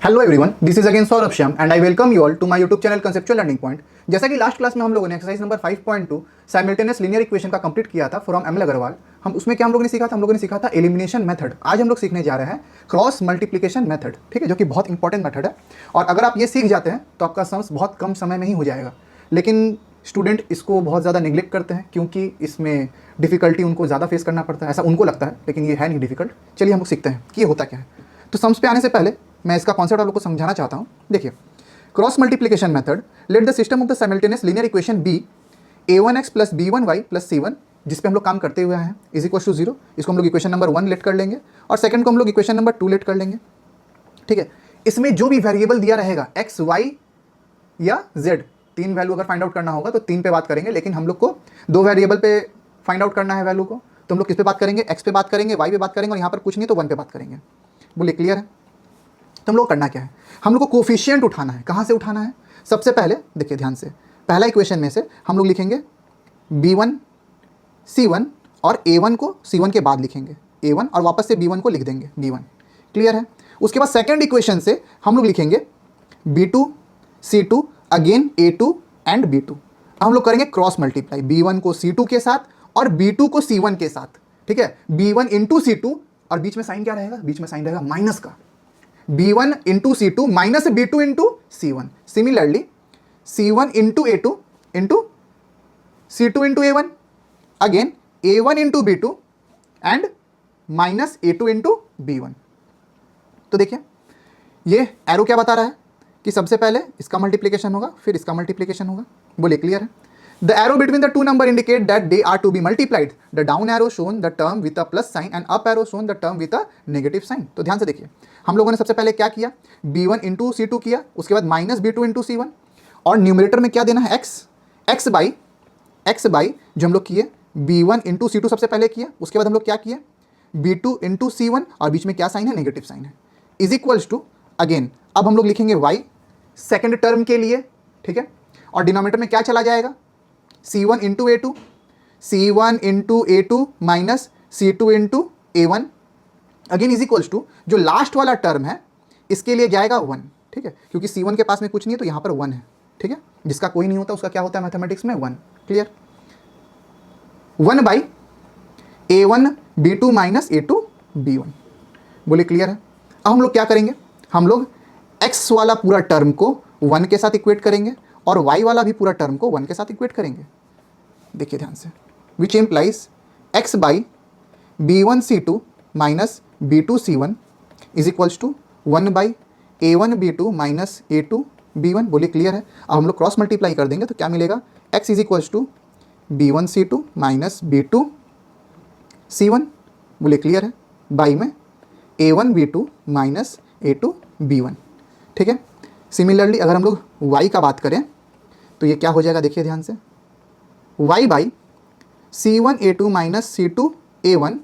Hello everyone, this is again Saurabh Shyam and I welcome you all to my YouTube channel conceptual learning point. जैसा कि last class में हम लोगों ने exercise number 5.2 simultaneous linear equation का complete किया था फ्रॉम एमएल अग्रवाल। हम उसमें क्या हम लोगों ने सीखा था? हम लोगों ने सीखा था एलिमिनेशन मेथड। आज हम लोग सीखने जा रहे हैं क्रॉस मल्टीप्लिकेशन मेथड, ठीक है, जो कि बहुत इंपॉर्टेंट मेथड है। और अगर आप ये सीख जाते हैं तो आपका सम्स बहुत कम समय में ही हो जाएगा। लेकिन स्टूडेंट इसको बहुत ज़्यादा नेग्लेक्ट करते हैं क्योंकि इसमें डिफिकल्टी उनको ज़्यादा फेस करना पड़ता है, ऐसा उनको लगता है, लेकिन ये है नहीं डिफिकल्ट। चलिए हम लोग सीखते हैं कि ये होता क्या है। तो सम्स पे आने से पहले मैं इसका कॉन्सेप्ट आप लोग को समझाना चाहता हूँ। देखिए, cross multiplication method, let the system of the simultaneous linear equation be a1x plus b1y plus c1, जिस पे हम लोग काम करते हुए हैं, इज इक्वल टू 0। इसको हम लोग इक्वेशन नंबर 1 लेट कर लेंगे और सेकंड को हम लोग इक्वेशन नंबर 2 लेट कर लेंगे, ठीक है। इसमें जो भी वेरिएबल दिया रहेगा x, y या z, तीन वैल्यू अगर फाइंड आउट करना होगा तो तीन पे बात करेंगे, लेकिन हम लोग को दो वेरिएबल पे फाइंड आउट करना है वैल्यू को, तो हम लोग किस पे बात करेंगे? x पे बात करेंगे, y पे बात करेंगे और यहाँ पर कुछ नहीं तो 1 पे बात करेंगे। बोलिए क्लियर है? तो हम लोग करना क्या है, हम लोग को कोफिशिएंट उठाना है। कहाँ से उठाना है? सबसे पहले देखिए ध्यान से, पहला इक्वेशन में से हम लोग लिखेंगे b1 c1 और a1 को c1 के बाद लिखेंगे a1 और वापस से b1 को लिख देंगे b1। क्लियर है? उसके बाद सेकंड इक्वेशन से हम लोग लिखेंगे b2 c2 again a2 and b2। अब हम लोग करेंगे क्रॉस मल्टीप्लाई, b1 को c2 के साथ और b2 को c1 के साथ, ठीक है। b1 इंटू c2 और बीच में साइन क्या रहेगा? बीच में साइन रहेगा माइनस का, b1 into c2 minus b2 into c1। Similarly c1 into a2 into c2 into a1, again a1 into b2 and minus a2 into b1। तो देखिए ये एरो क्या बता रहा है कि सबसे पहले इसका मल्टीप्लिकेशन होगा फिर इसका मल्टीप्लिकेशन होगा। बोलिए क्लियर है? The arrow between the two number indicate that they are to be multiplied. The down arrow shown the term with a plus sign and up arrow shown the term with a negative sign. तो ध्यान से देखिए, हम लोगों ने सबसे पहले क्या किया? b1 इंटू c2 किया, उसके बाद माइनस b2 इंटू c1 और न्यूमरेटर में क्या देना है? x बाई जो हम लोग किए b1 इंटू c2 सबसे पहले किया, उसके बाद हम लोग क्या किए? b2 इंटू c1 और बीच में क्या साइन है? नेगेटिव साइन है, इज इक्वल्स टू अगेन अब हम लोग लिखेंगे y सेकेंड टर्म के लिए, ठीक है। और डिनोमिनेटर में क्या चला जाएगा? c1 into a2, c1 into a2 minus c2 into a1 again is equals to जो लास्ट वाला टर्म है इसके लिए जाएगा 1, ठीक है, क्योंकि c1 के पास में कुछ नहीं है तो यहाँ पर 1 है, ठीक है। जिसका कोई नहीं होता उसका क्या होता है मैथमेटिक्स में? 1। Clear? 1 by a1 b2 minus a2 b1। बोलिए क्लियर है? अब हम लोग क्या करेंगे? हम लोग x वाला पूरा टर्म को 1 के साथ इक्वेट करेंगे और y वाला भी पूरा टर्म को 1 के साथ इक्वेट करेंगे। देखिए ध्यान से, which implies x by b1 c2 minus b2 c1 is equals to 1 by a1 b2 minus a2 b1। बोलिए क्लियर है? अब हम लोग क्रॉस मल्टीप्लाई कर देंगे तो क्या मिलेगा? x is equals to b1 c2 minus b2 c1। बोलिए क्लियर है? बाई में a1 b2 minus a2 b1, ठीक है। सिमिलरली अगर हम लोग y का बात करें तो ये क्या हो जाएगा? देखिए ध्यान से, y by c1 a2 minus c2 a1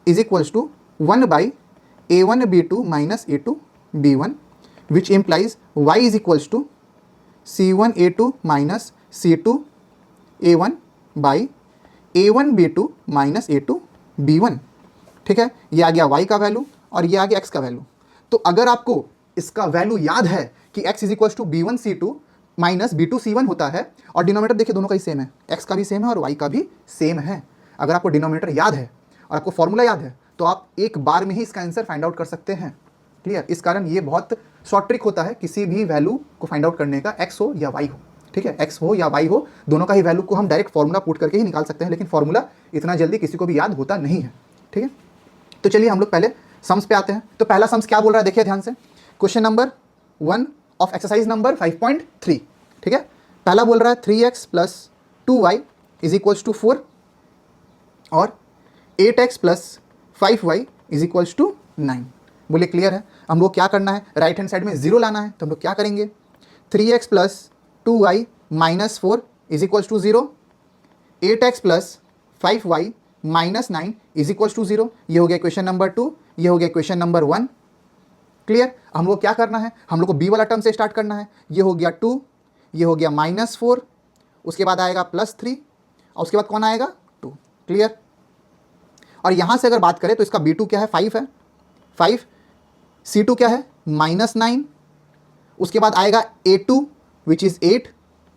is equals to 1 by a1 b2 minus a2 b1, which implies y is equals to c1 a2 minus c2 a1 by a1 b2 minus a2 b1, ठीक है। ये आ गया y का value और ये आ गया x का value. तो अगर आपको इसका वैल्यू याद है कि x is equals to b1 c2 minus b2 c1 होता है और डिनोमिनेटर देखिए दोनों का ही सेम है, x का भी सेम है और y का भी सेम है। अगर आपको डिनोमिनेटर याद है और आपको फॉर्मूला याद है तो आप एक बार में ही इसका आंसर फाइंड आउट कर सकते हैं। क्लियर? इस कारण ये बहुत शॉर्ट ट्रिक होता है किसी भी वैल्यू को फाइंड आउट करने का, x हो या y हो, ठीक है। x हो या y हो, दोनों का ही वैल्यू को हम डायरेक्ट फॉर्मूला पुट करके ही निकाल सकते हैं, लेकिन फॉर्मूला इतना जल्दी किसी को भी याद होता नहीं है, ठीक है। तो चलिए हम लोग पहले सम्स पे आते हैं। तो पहला सम्स क्या बोल रहा है? देखिए ध्यान से, question number 1 of exercise number 5.3, ठीक है। पहला बोल रहा है 3x plus 2y is equals to 4 और 8x plus 5y is equals to 9। बोलिए क्लियर है? हम लोग क्या करना है? राइट हैंड साइड में 0 लाना है, तो हम लोग क्या करेंगे? 3x plus 2y minus 4 is equals to 0, 8x plus 5y minus 9 is equals to 0। ये हो गया क्वेश्चन नंबर 2, ये हो गया क्वेश्चन नंबर 1। क्लियर? हम लोग क्या करना है? हम लोग को b वाला टर्म से स्टार्ट करना है। ये हो गया 2, ये हो गया -4, उसके बाद आएगा +3 और उसके बाद कौन आएगा? 2। क्लियर? और यहाँ से अगर बात करें तो इसका b2 क्या है? 5 है, 5, c2 क्या है? -9 उसके बाद आएगा A2 विच इज़ 8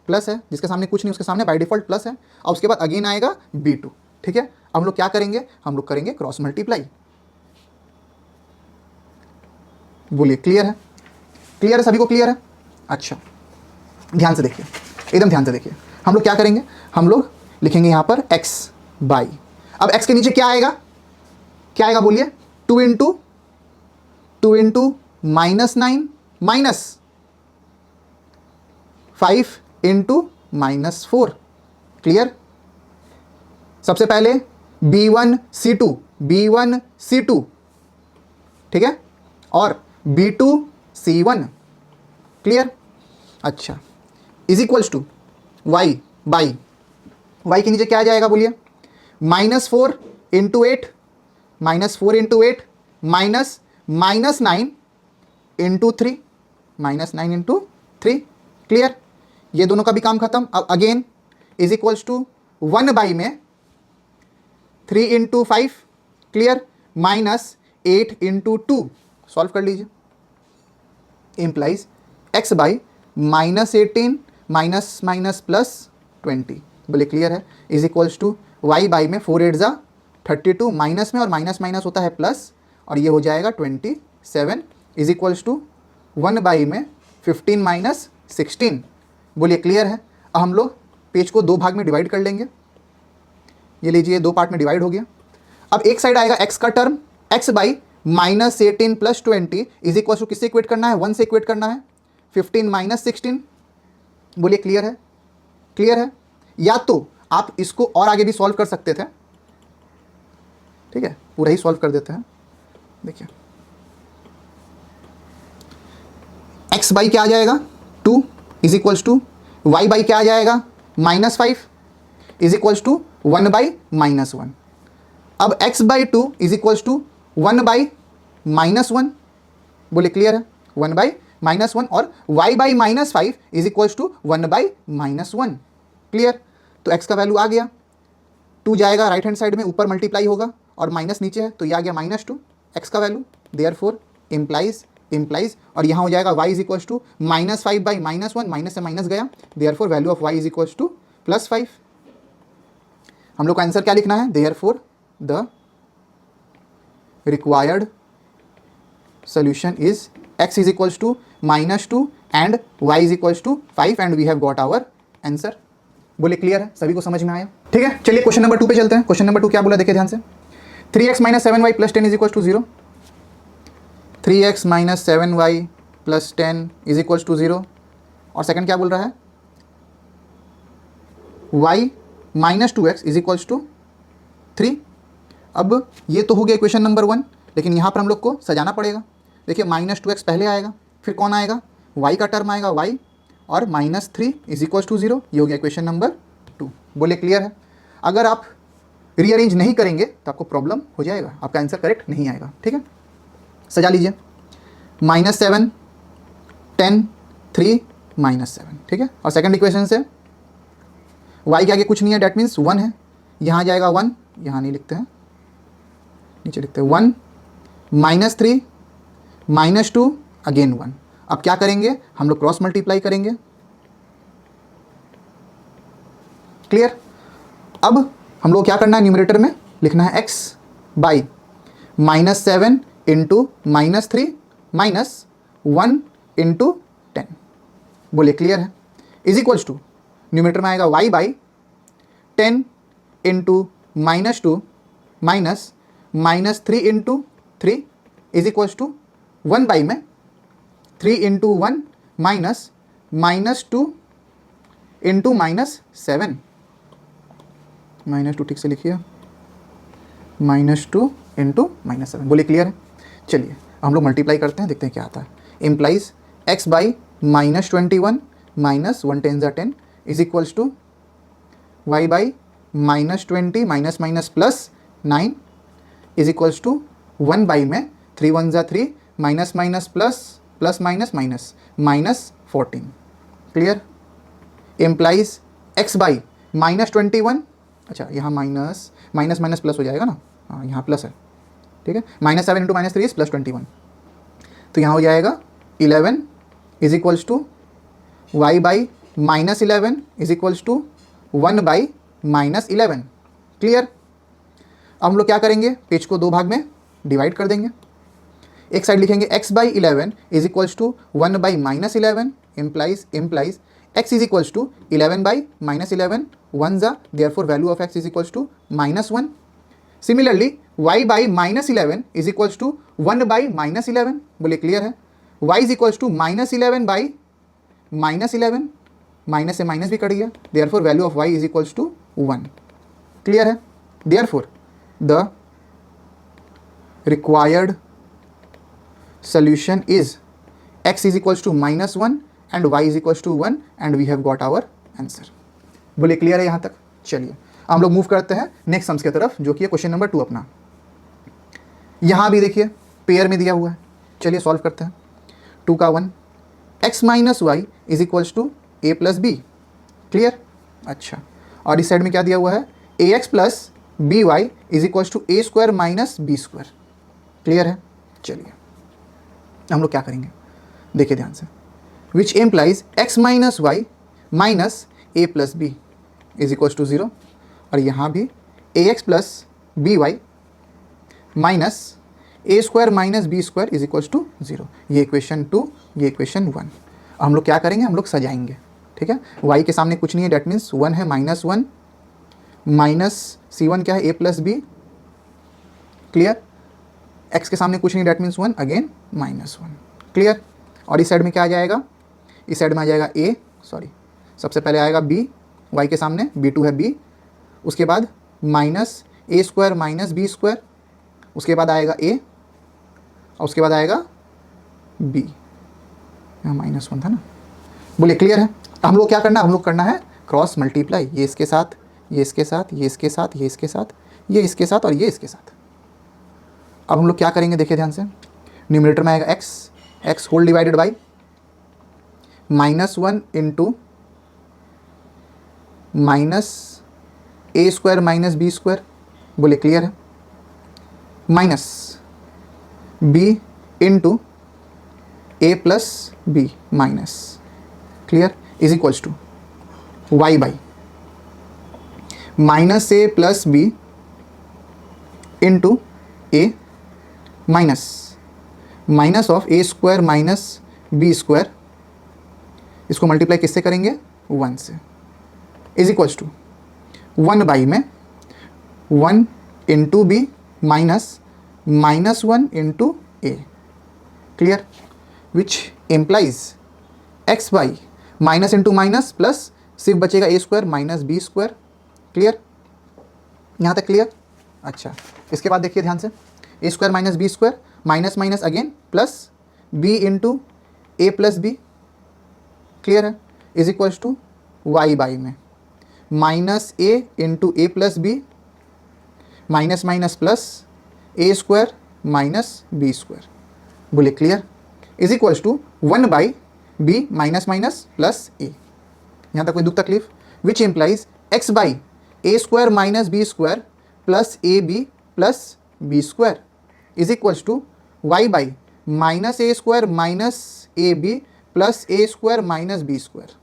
प्लस है, जिसके सामने कुछ नहीं, उसके सामने बाय डिफॉल्ट प्लस है, और उसके बाद अगेन आएगा B2। ठीक है, अब हम लोग क्या करेंगे, हम लोग करेंगे क्रॉस मल्टीप्लाई। बोलिए क्लियर है? क्लियर है, सभी को क्लियर है? अच्छा, ध्यान से देखिए, एकदम ध्यान से देखिए। हम लोग क्या करेंगे, हम लोग लिखेंगे यहाँ पर x बाई, अब x के नीचे क्या आएगा, क्या आएगा बोलिए, 2 इंटू -9 माइनस 5 इंटू -4। क्लियर? सबसे पहले B1C2 ठीक है, और B2C1। क्लियर? अच्छा, is equals to y by, y के नीचे क्या आ जाएगा बोलिए, -4 into 8 minus -9 into 3 -9 into 3। Clear? ये दोनों का भी काम खत्म। अब again is equals to 1 by में 3 इंटू 5, क्लियर, -8 इंटू 2, सॉल्व कर लीजिए, implies x by -18 minus plus 20। बोले क्लियर है? Is equals to y by में 4 8 ज़ा 32, माइनस में और माइनस होता है प्लस, और ये हो जाएगा 27 इज इक्वल्स टू 1 बाई में 15 माइनस 16। बोलिए क्लियर है? अब हम लोग पेज को 2 भाग में डिवाइड कर लेंगे। ये लीजिए 2 पार्ट में डिवाइड हो गया। अब एक साइड आएगा x का term, x by -18 plus 20 is equal to किससे इक्वेट करना है, 1 से इक्वेट करना है, 15 माइनस 16। बोलिए क्लियर है? क्लियर है? या तो आप इसको और आगे भी सॉल्व कर सकते थे, ठीक है, पूरा ही सॉल्व कर देते हैं। देखिए x बाई क्या आ जाएगा, 2 is equals to y by क्या आ जाएगा, -5 इज इक्वल्स टू 1 बाई -1। अब x by 2 is equals to 1 by -1। बोलिए क्लियर है? 1 बाई -1, और y by -5 is equals to 1 by -1। Clear? तो x का वैल्यू आ गया, 2 जाएगा राइट हैंड साइड में, ऊपर मल्टीप्लाई होगा, और माइनस नीचे है तो ये आ गया -2 x का वैल्यू। देयरफॉर इम्प्लाइज और यहाँ हो जाएगा y is equals to -5 by -1, minus से माइनस गया, therefore value of y is equals to +5। हम लोग का आंसर क्या लिखना है, therefore the required solution is x is equals to -2 and y is equals to 5 and we have got our answer। बोले clear है? सभी को समझ में आया? ठीक है, चलिए क्वेश्चन नंबर 2 पे चलते हैं। क्वेश्चन नंबर 2 क्या बोला, देखिए ध्यान से, 3x - 7y + 10 is equals to 0। 3x - 7y + 10 is equals to 0। और सेकंड क्या बोल रहा है, y - 2x is equals to 3। अब ये तो हो गया इक्वेशन नंबर 1, लेकिन यहाँ पर हम लोग को सजाना पड़ेगा। देखिए -2x पहले आएगा, फिर कौन आएगा, y का टर्म आएगा y, और -3 इज इक्वल्स टू 0। ये हो गया इक्वेशन नंबर 2। बोले क्लियर है? अगर आप रीअरेंज नहीं करेंगे तो आपको प्रॉब्लम हो जाएगा, आपका आंसर करेक्ट नहीं आएगा। ठीक है, सजा लीजिए, -7 10 3 -7। ठीक है, और सेकंड इक्वेशन से y के आगे कुछ नहीं है, डैट मीन्स 1 है, यहाँ जाएगा 1, यहाँ नहीं लिखते हैं, नीचे लिखते हैं 1 -3 -2 अगेन 1। अब क्या करेंगे, हम लोग क्रॉस मल्टीप्लाई करेंगे। क्लियर? अब हम लोग क्या करना है, न्यूमरेटर में लिखना है x बाई -7 इंटू -3 -1 इंटू 10। बोलिए क्लियर है? इज इक्वल्स टू न्यूमरेटर में आएगा y by 10 into -2 -3 into 3 is equals to 1 by में 3 इंटू 1 -2 इंटू -7। -2 ठीक से लिखिए, -2 इंटू -7। बोलिए क्लियर है? चलिए हम लोग मल्टीप्लाई करते हैं, देखते हैं क्या आता है। इम्प्लाइज x बाई -21 -1 10 ज़ा 10 is equals to y by -20 -+ 9 is equals to 1 by में 3 1 ज़ा 3 -+ क्लियर? इम्प्लाइज x बाई -21, अच्छा यहाँ माइनस प्लस हो जाएगा ना, हाँ यहाँ प्लस है, ठीक है, -7 इंटू -3 इज +21, तो यहाँ हो जाएगा 11 is equals to y by -11 is equals to 1 by -11। Clear. अब हम लोग क्या करेंगे, पेज को दो भाग में डिवाइड कर देंगे। एक साइड लिखेंगे x by 11 is equals to 1 by -11 implies x is equals to 11 by -11 1 जा, therefore value of x is equals to -1। Similarly y by -11 is equals to 1 by -11। बोले क्लियर है। y is equals to -11 by -11, minus से minus भी cut गया, therefore value of y is equals to 1। Clear है। Therefore the required solution is x is equals to -1 and y is equals to 1 and we have got our answer। बोले clear है यहाँ तक। चलिए हम लोग मूव करते हैं नेक्स्ट सम्स की तरफ, जो कि है क्वेश्चन नंबर 2 अपना। यहाँ भी देखिए पेयर में दिया हुआ है, चलिए सॉल्व करते हैं। 2 का 1 x minus y is equals to a plus b. Clear. अच्छा, और इस साइड में क्या दिया हुआ है, a x plus b y is equals to a square minus b square. Clear है। चलिए हम लोग क्या करेंगे, देखिए ध्यान से। Which implies x minus y minus a plus b is equals to 0, और यहाँ भी a x plus b y minus a square minus b square is equals to 0। ये इक्वेशन 2, ये इक्वेशन 1। हम लोग क्या करेंगे, हम लोग सजाएंगे। ठीक है, y के सामने कुछ नहीं है, डेट मीन्स 1 है, -1 माइनस C1 क्या है, a plus b. Clear. x के सामने कुछ नहीं, डेट मीन्स 1 अगेन -1। क्लियर। और इस साइड में क्या आ जाएगा, इस साइड में आ जाएगा a, सबसे पहले आएगा b, y के सामने b2 है b, उसके बाद minus a square minus b square, उसके बाद आएगा a, और उसके बाद आएगा b। यहाँ -1 था ना। बोले क्लियर है। हम लोग क्या करना है, हम लोग करना है क्रॉस मल्टीप्लाई, ये इसके साथ, ये इसके साथ, ये इसके साथ, ये इसके साथ, ये इसके साथ और ये इसके साथ। अब हम लोग क्या करेंगे, देखिए ध्यान से। न्यूमरेटर में आएगा x whole divided by -1 into minus a square minus b square. बोले क्लियर है। Minus b into a plus b minus, clear, is equals to y by minus a plus b into a minus of a square minus b square, इसको multiply किससे करेंगे, 1 से, is equals to 1 by में 1 into b minus -1 into a. Clear. Which implies x by minus into minus plus, सिर्फ बचेगा a square minus b square. Clear. यहाँ तक clear. अच्छा, इसके बाद देखिए ध्यान से, a square minus b square minus minus again plus b into a plus b. Clear है। Is equals to y by में minus a into a plus b minus minus plus a square minus b square. बोले clear. Is equals to 1 by b minus minus plus a. यहाँ तक कोई दुख तकलीफ। Which implies x by a square minus b square plus a b plus b square is equals to y by minus a square minus a b plus a square minus b square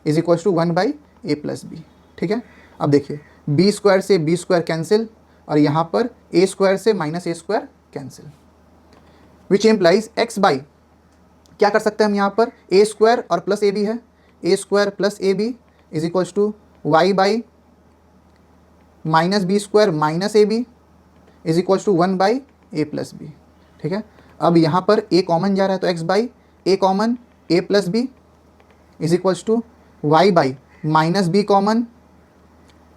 is equals to 1 by a plus b. ठीक है। अब देखिए, b square से b square cancel, और यहाँ पर a square से minus a square cancel. Which implies x by, क्या कर सकते हैं हम यहाँ पर, ए स्क्वायर और प्लस ए बी है, a square plus a b is equals to y by minus b square minus a b is equals to 1 by a plus b. ठीक है। अब यहाँ पर ए कॉमन जा रहा है, तो x by a common a plus b is equals to y by minus b common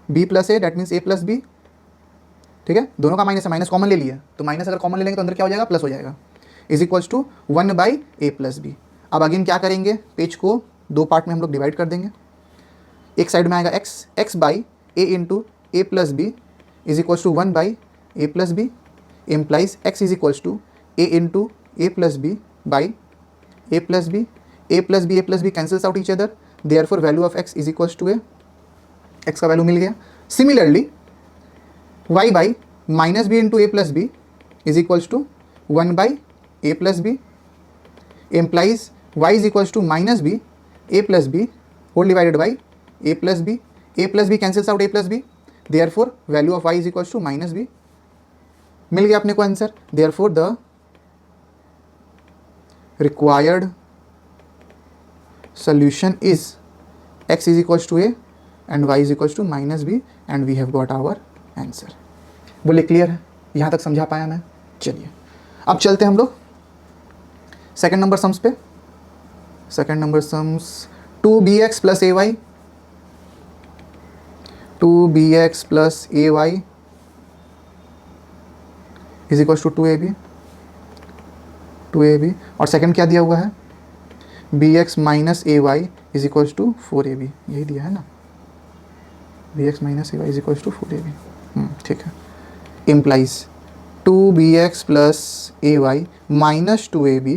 b plus a, that means a plus b. ठीक है। दोनों का माइनस है, माइनस कॉमन ले लिया, तो माइनस अगर कॉमन ले लेंगे तो अंदर क्या हो जाएगा, प्लस हो जाएगा, is equals to 1 by a plus b. अब अगेन क्या करेंगे, पेज को 2 पार्ट में हम लोग डिवाइड कर देंगे। एक साइड में आएगा x by a into a plus b is equals to 1 by a plus b, implies x is equals to a into a plus b by a plus b, a plus b cancels out each other, therefore value of x is equals to a, x का value मिल गया। Similarly y by minus b into a plus b is equals to 1 by a plus b, implies y is equals to minus b a plus b whole divided by a plus b cancels out a plus b, therefore value of y is equals to minus b. मिल गया अपने को answer. Therefore the required solution is x is equals to a and y is equals to minus b and we have got our answer। बोले clear है? यहाँ तक समझा पाया मैं? चलिए अब चलते हैं हम लोग सेकेंड नंबर सम्स पे। Second number sums 2bx plus a y, 2bx plus a y is equals to 2ab और सेकेंड क्या दिया हुआ है? bx minus a y is equals to 4ab, यही दिया है ना, bx minus a y is equals to 4ab। ठीक है, implies 2bx plus a y minus 2ab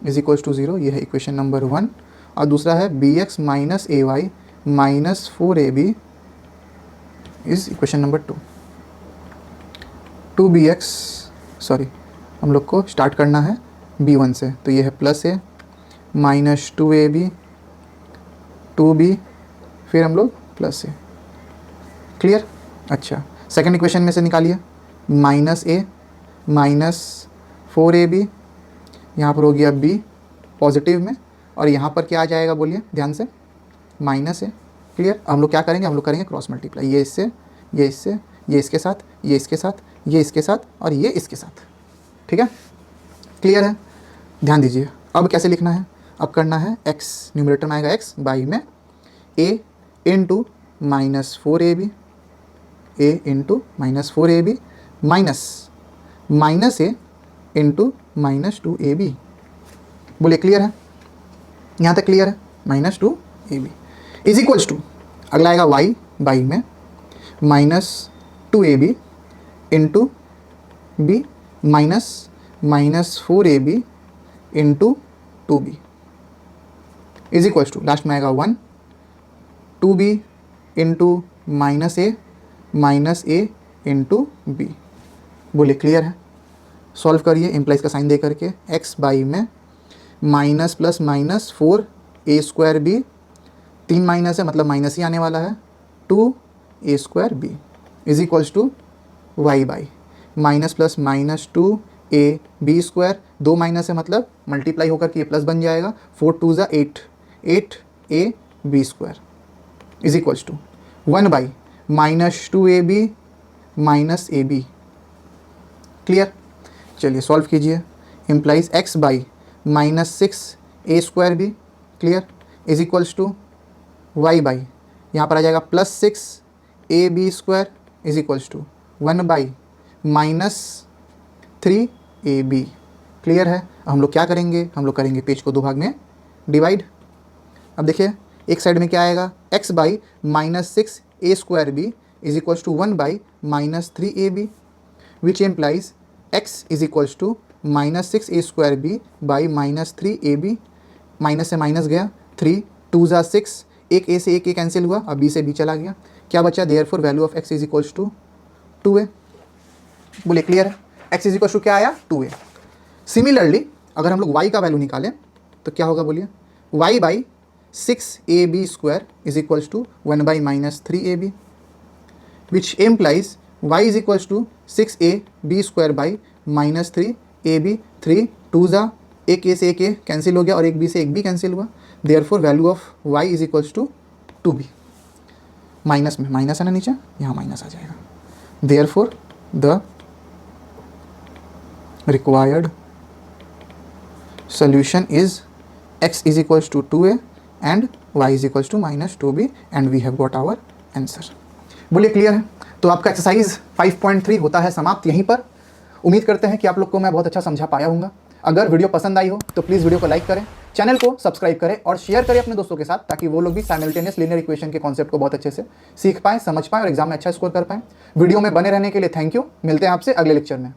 is equals to 0, ये है इक्वेशन नंबर 1। और दूसरा है bx minus a y minus 4ab is equation number 2। 2bx sorry हम लोग को स्टार्ट करना है b1 से, तो ये है प्लस ए माइनस 2ab 2b फिर हम लोग प्लस ए। क्लियर? अच्छा, सेकेंड इक्वेशन में से निकालिए माइनस ए माइनस 4ab, यहाँ पर हो गया b पॉजिटिव में और यहाँ पर क्या आ जाएगा बोलिए ध्यान से, माइनस ए। क्लियर? हम लोग क्या करेंगे? हम लोग करेंगे क्रॉस मल्टीप्लाई, ये इससे, ये इससे, ये इसके साथ, ये इसके साथ, ये इसके साथ और ये इसके साथ। ठीक है, क्लियर है? ध्यान दीजिए। अब कैसे लिखना है? अब करना है x, न्यूमरेटर में आएगा x बाई में a into minus 4ab, a into minus 4ab minus a into minus 2ab। बोलिए क्लियर है? यहाँ तक क्लियर है? Minus 2ab is equals to, अगला आएगा y बाई में minus 2ab into b minus 4ab into 2b is equals to, last में आएगा 1 2b इंटू माइनस ए इंटू बी। बोले क्लियर है? सॉल्व करिए इम्प्लाइज का साइन दे करके, x बाई में minus plus minus 4a square b, 3 minus है मतलब माइनस ही आने वाला है, 2a square b is equals to y by minus plus minus 2ab square, 2 minus है मतलब मल्टीप्लाई होकर के ये प्लस बन जाएगा, 4 2 ज़ा 8 8ab square is equals to 1 by minus 2ab minus ab। Clear? चलिए सॉल्व कीजिए, implies x by minus 6a square b, clear, is equals to y by, यहाँ पर आ जाएगा plus 6ab square is equals to 1 by minus 3ab। Clear है? हम लोग क्या करेंगे? हम लोग करेंगे पेज को 2 भाग में डिवाइड। अब देखिए एक साइड में क्या आएगा, x by minus 6a square b is equals to 1 by minus 3ab which implies x is equals to minus 6a square b by minus 3ab। Minus से माइनस गया, 3 2 ज़ा 6, एक a से एक a कैंसिल हुआ, अब b से b चला गया, क्या बचा? Therefore value of x is equals to 2a। बोले क्लियर है? x इज इक्वल्स टू क्या आया? 2a। सिमिलरली अगर हम लोग y का वैल्यू निकालें तो क्या होगा बोलिए, y by 6ab square is equals to 1 by minus 3ab which implies y is equals to 6ab square by minus 3ab। 3 2 ज़ा एक a से एक a कैंसिल हो गया और एक b से एक b कैंसिल हुआ, therefore value of y is equals to 2b। Minus में माइनस है ना नीचे, यहाँ माइनस आ जाएगा, therefore the required solution is x is equals to 2a and y is equals to minus 2b and we have got our answer। बोलिए clear है? तो आपका एक्सरसाइज 5.3 होता है समाप्त यहीं पर। उम्मीद करते हैं कि आप लोग को मैं बहुत अच्छा समझा पाया हूँगा। अगर वीडियो पसंद आई हो तो प्लीज़ वीडियो को लाइक करें, चैनल को सब्सक्राइब करें और शेयर करें अपने दोस्तों के साथ, ताकि वो लोग भी साइमल्टेनियस लीनियर इक्वेशन के कॉन्सेप्ट को बहुत अच्छे से सीख पाएँ, समझ पाएँ और एग्जाम में अच्छा स्कोर कर पाएँ। वीडियो में बने रहने के लिए थैंक यू। मिलते हैं आपसे अगले लेक्चर में।